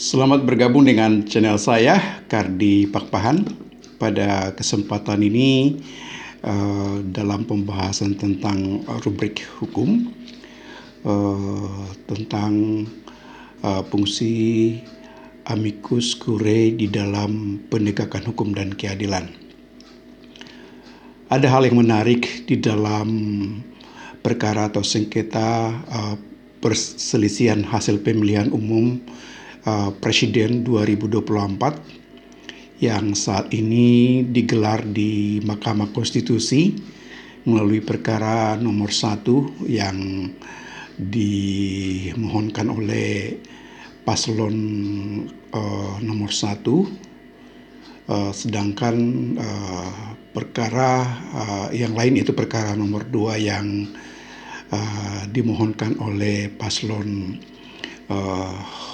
Selamat bergabung dengan channel saya, Kardi Pakpahan. Pada kesempatan ini, dalam pembahasan tentang rubrik hukum, tentang fungsi amicus curiae di dalam penegakan hukum dan keadilan. Ada hal yang menarik di dalam perkara atau sengketa perselisihan hasil pemilihan umum Presiden 2024 yang saat ini digelar di Mahkamah Konstitusi melalui perkara nomor 1 yang dimohonkan oleh paslon nomor 1, sedangkan perkara yang lain itu perkara nomor 2 yang dimohonkan oleh paslon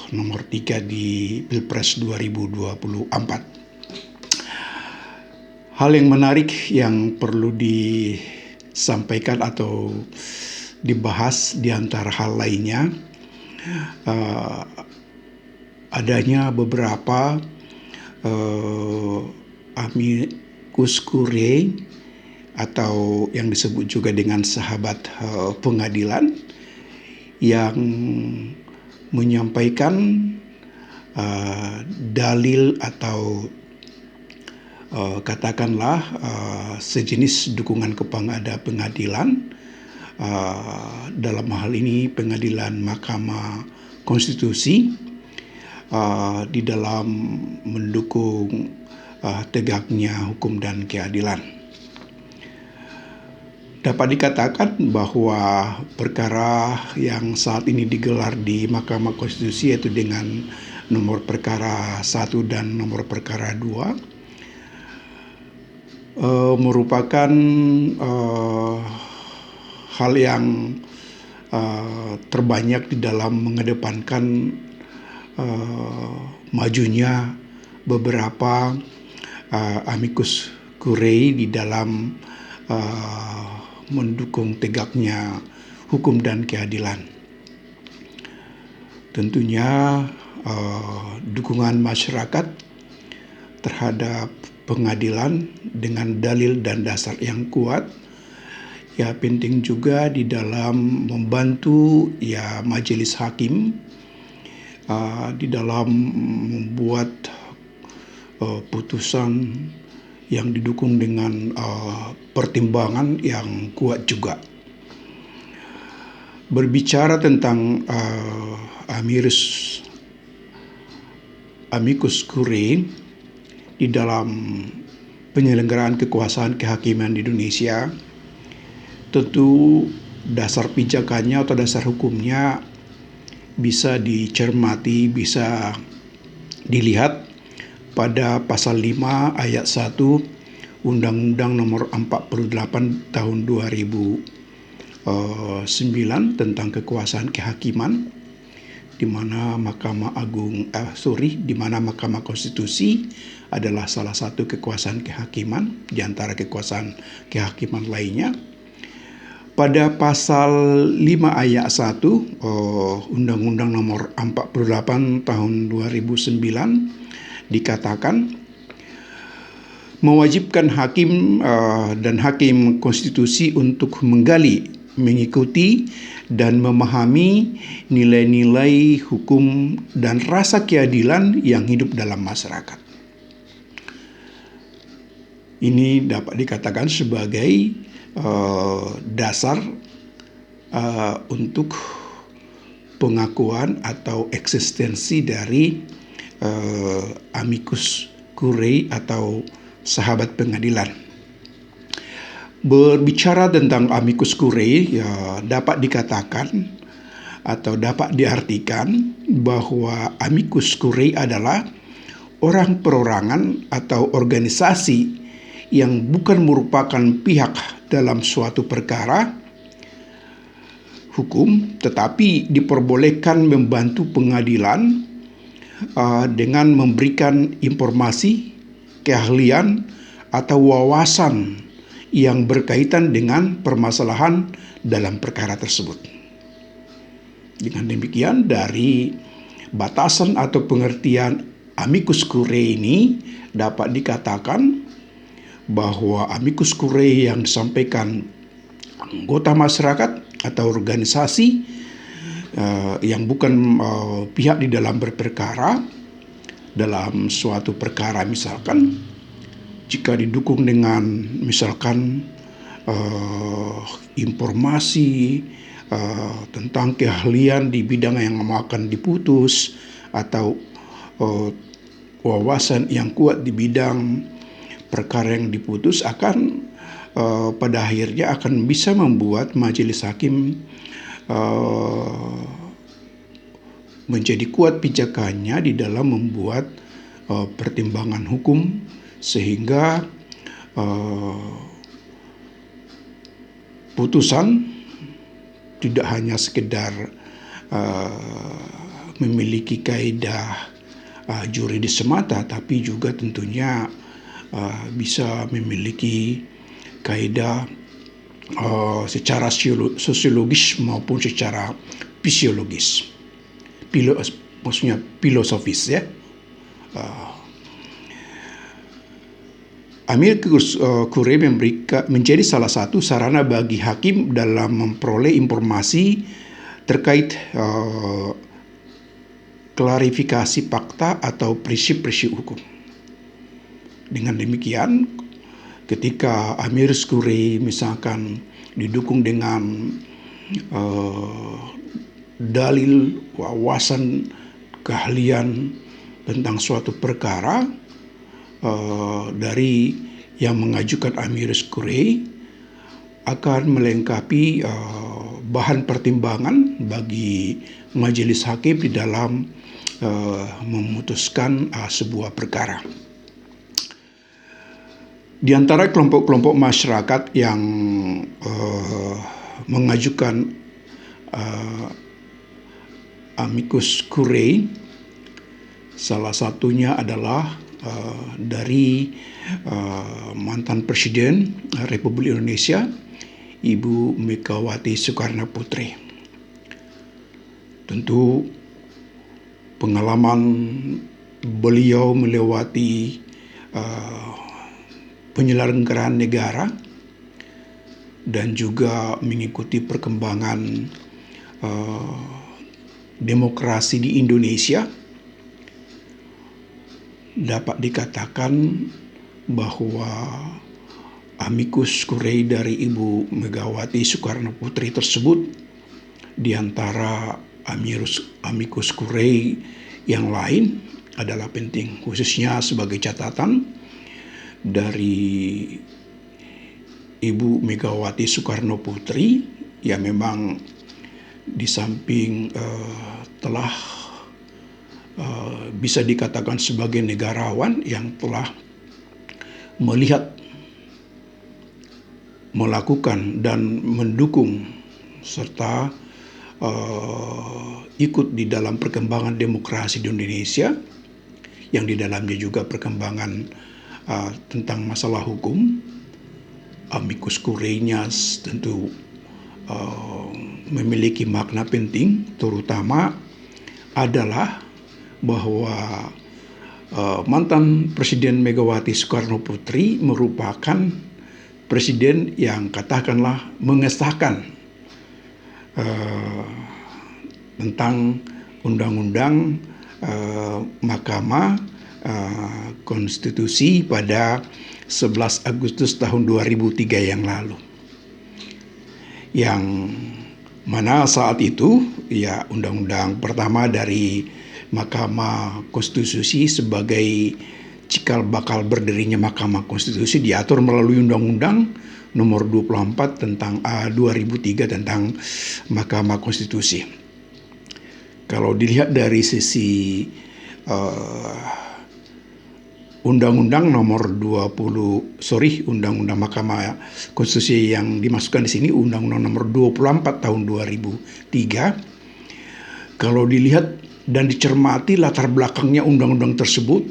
nomor 3 di Pilpres 2024. Hal yang menarik yang perlu disampaikan atau dibahas di antara hal lainnya, adanya beberapa amicus curiae atau yang disebut juga dengan sahabat pengadilan yang menyampaikan dalil atau katakanlah sejenis dukungan kepada pengadilan, dalam hal ini pengadilan Mahkamah Konstitusi, di dalam mendukung tegaknya hukum dan keadilan. Dapat dikatakan bahwa perkara yang saat ini digelar di Mahkamah Konstitusi, yaitu dengan nomor perkara 1 dan nomor perkara 2, merupakan hal yang terbanyak di dalam mengedepankan majunya beberapa amicus curiae di dalam mendukung tegaknya hukum dan keadilan. Tentunya dukungan masyarakat terhadap pengadilan dengan dalil dan dasar yang kuat ya penting juga di dalam membantu ya majelis hakim di dalam membuat putusan yang didukung dengan pertimbangan yang kuat juga. Berbicara tentang amicus curiae di dalam penyelenggaraan kekuasaan kehakiman di Indonesia, tentu dasar pijakannya atau dasar hukumnya bisa dicermati, bisa dilihat pada pasal 5 ayat 1 Undang-Undang nomor 48 tahun 2009 tentang kekuasaan kehakiman, di mana di mana Mahkamah Konstitusi adalah salah satu kekuasaan kehakiman di antara kekuasaan kehakiman lainnya. Pada pasal 5 ayat 1 Undang-Undang nomor 48 tahun 2009 dikatakan mewajibkan hakim dan hakim konstitusi untuk menggali, mengikuti, dan memahami nilai-nilai hukum dan rasa keadilan yang hidup dalam masyarakat. Ini dapat dikatakan sebagai dasar untuk pengakuan atau eksistensi dari amicus curiae atau sahabat pengadilan. Berbicara tentang amicus curiae, ya dapat dikatakan atau dapat diartikan bahwa amicus curiae adalah orang perorangan atau organisasi yang bukan merupakan pihak dalam suatu perkara hukum, tetapi diperbolehkan membantu pengadilan dengan memberikan informasi, keahlian, atau wawasan yang berkaitan dengan permasalahan dalam perkara tersebut. Dengan demikian, dari Batasan atau pengertian amicus curiae ini dapat dikatakan bahwa amicus curiae yang disampaikan anggota masyarakat atau organisasi yang bukan pihak di dalam berperkara dalam suatu perkara, misalkan jika didukung dengan misalkan informasi tentang keahlian di bidang yang akan diputus atau wawasan yang kuat di bidang perkara yang diputus akan pada akhirnya akan bisa membuat majelis hakim menjadi kuat pijakannya di dalam membuat pertimbangan hukum sehingga putusan tidak hanya sekedar memiliki kaidah juridis semata, tapi juga tentunya bisa memiliki kaidah secara sosiologis maupun secara fisiologis, maksudnya filosofis ya. Amicus curiae menjadi salah satu sarana bagi hakim dalam memperoleh informasi terkait klarifikasi fakta atau prinsip-prinsip hukum. Dengan demikian, ketika amicus curiae misalkan didukung dengan dalil, wawasan, keahlian tentang suatu perkara dari yang mengajukan amicus curiae akan melengkapi bahan pertimbangan bagi majelis hakim di dalam memutuskan sebuah perkara. Di antara kelompok-kelompok masyarakat yang mengajukan amicus curiae, salah satunya adalah dari mantan Presiden Republik Indonesia, Ibu Megawati Soekarno Putri. Tentu pengalaman beliau melewati penyelenggaraan negara dan juga mengikuti perkembangan demokrasi di Indonesia, dapat dikatakan bahwa amicus curiae dari Ibu Megawati Soekarno Putri tersebut di antara amicus curiae yang lain adalah penting, khususnya sebagai catatan dari Ibu Megawati Soekarno Putri yang memang di samping telah bisa dikatakan sebagai negarawan yang telah melihat, melakukan dan mendukung serta ikut di dalam perkembangan demokrasi di Indonesia, yang di dalamnya juga perkembangan tentang masalah hukum. Amicus curiae-nya tentu memiliki makna penting, terutama adalah bahwa mantan Presiden Megawati Soekarno Putri merupakan presiden yang katakanlah mengesahkan tentang undang-undang Mahkamah Konstitusi pada 11 Agustus tahun 2003 yang lalu. Yang mana saat itu ya undang-undang pertama dari Mahkamah Konstitusi sebagai cikal bakal berdirinya Mahkamah Konstitusi diatur melalui Undang-Undang Nomor 24 tentang 2003 tentang Mahkamah Konstitusi. Kalau dilihat dari sisi Undang-Undang Undang-Undang Mahkamah Konstitusi yang dimasukkan di sini Undang-Undang Nomor 24 tahun 2003. Kalau dilihat dan dicermati latar belakangnya undang-undang tersebut,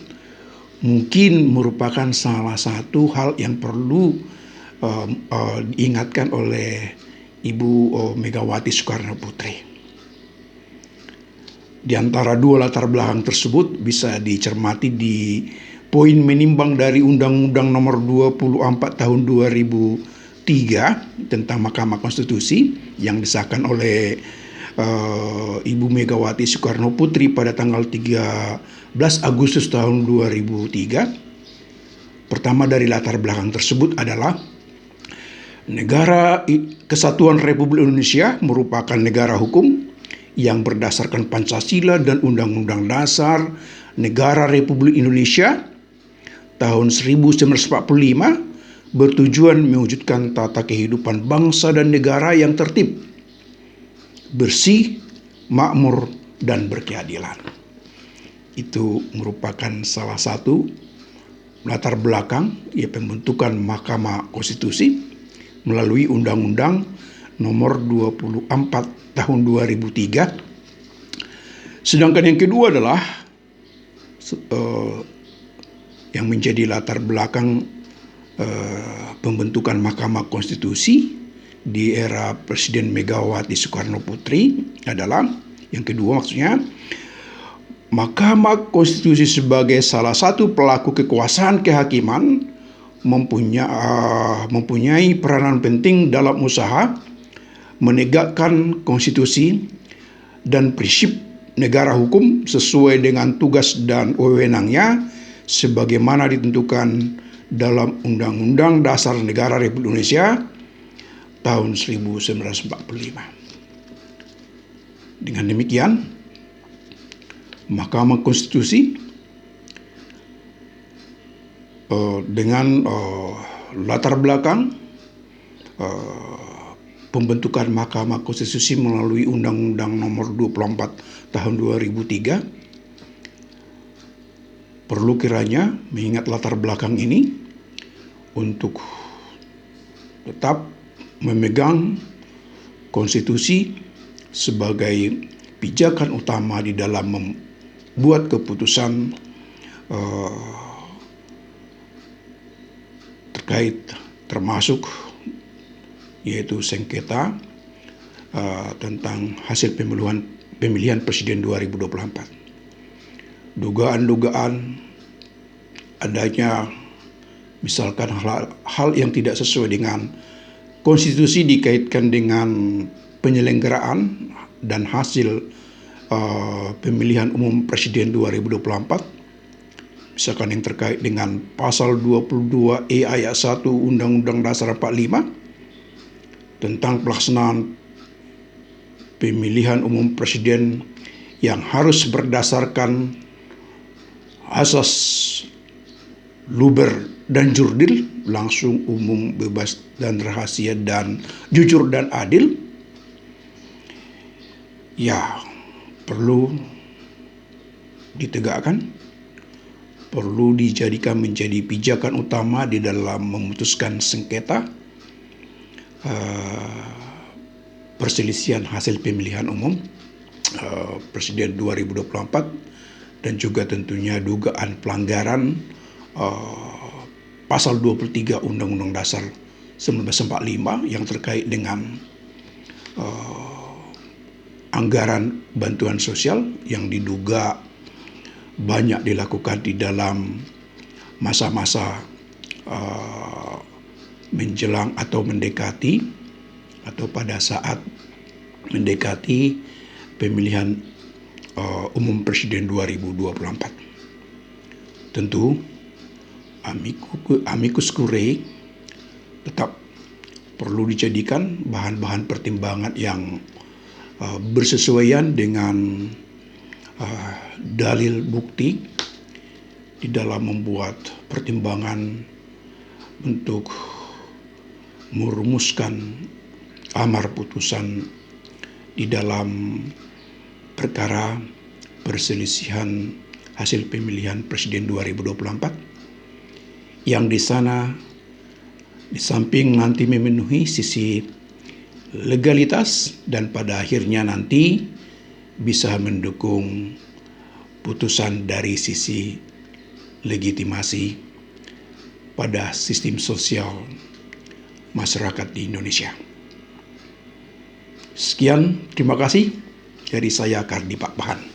mungkin merupakan salah satu hal yang perlu diingatkan oleh Ibu Megawati Soekarno Putri. Di antara dua latar belakang tersebut bisa dicermati di poin menimbang dari Undang-Undang Nomor 24 Tahun 2003 tentang Mahkamah Konstitusi yang disahkan oleh Ibu Megawati Soekarno Putri pada tanggal 13 Agustus tahun 2003. Pertama dari latar belakang tersebut adalah Negara Kesatuan Republik Indonesia merupakan negara hukum yang berdasarkan Pancasila dan Undang-Undang Dasar Negara Republik Indonesia tahun 1945 bertujuan mewujudkan tata kehidupan bangsa dan negara yang tertib, bersih, makmur, dan berkeadilan. Itu merupakan salah satu latar belakang pembentukan Mahkamah Konstitusi melalui Undang-Undang Nomor 24 Tahun 2003. Sedangkan yang kedua adalah yang menjadi latar belakang pembentukan Mahkamah Konstitusi di era Presiden Megawati Soekarno Putri adalah yang kedua, maksudnya Mahkamah Konstitusi sebagai salah satu pelaku kekuasaan kehakiman mempunyai peranan penting dalam usaha menegakkan konstitusi dan prinsip negara hukum sesuai dengan tugas dan wewenangnya sebagaimana ditentukan dalam Undang-Undang Dasar Negara Republik Indonesia tahun 1945. Dengan demikian, Mahkamah Konstitusi dengan latar belakang pembentukan Mahkamah Konstitusi melalui Undang-Undang Nomor 24 Tahun 2003 perlu kiranya mengingat latar belakang ini untuk tetap memegang konstitusi sebagai pijakan utama di dalam membuat keputusan terkait termasuk yaitu sengketa tentang hasil pemilihan presiden 2024. Dugaan-dugaan adanya misalkan hal yang tidak sesuai dengan konstitusi dikaitkan dengan penyelenggaraan dan hasil pemilihan umum presiden 2024, misalkan yang terkait dengan pasal 22E ayat 1 Undang-Undang Dasar 45 tentang pelaksanaan pemilihan umum presiden yang harus berdasarkan asas luber dan jurdil, langsung, umum, bebas dan rahasia dan jujur dan adil, ya perlu ditegakkan, perlu dijadikan menjadi pijakan utama di dalam memutuskan sengketa perselisihan hasil pemilihan umum presiden 2024 dan juga tentunya dugaan pelanggaran pasal 23 Undang-Undang Dasar 1945 yang terkait dengan anggaran bantuan sosial yang diduga banyak dilakukan di dalam masa-masa menjelang atau mendekati atau pada saat mendekati pemilihan umum presiden 2024. Tentu amicus curiae tetap perlu dijadikan bahan-bahan pertimbangan yang bersesuaian dengan dalil bukti di dalam membuat pertimbangan untuk merumuskan amar putusan di dalam perkara perselisihan hasil pemilihan presiden 2024 yang di sana di samping nanti memenuhi sisi legalitas dan pada akhirnya nanti bisa mendukung putusan dari sisi legitimasi pada sistem sosial masyarakat di Indonesia. Sekian, terima kasih dari saya Kardi Pak Bahan.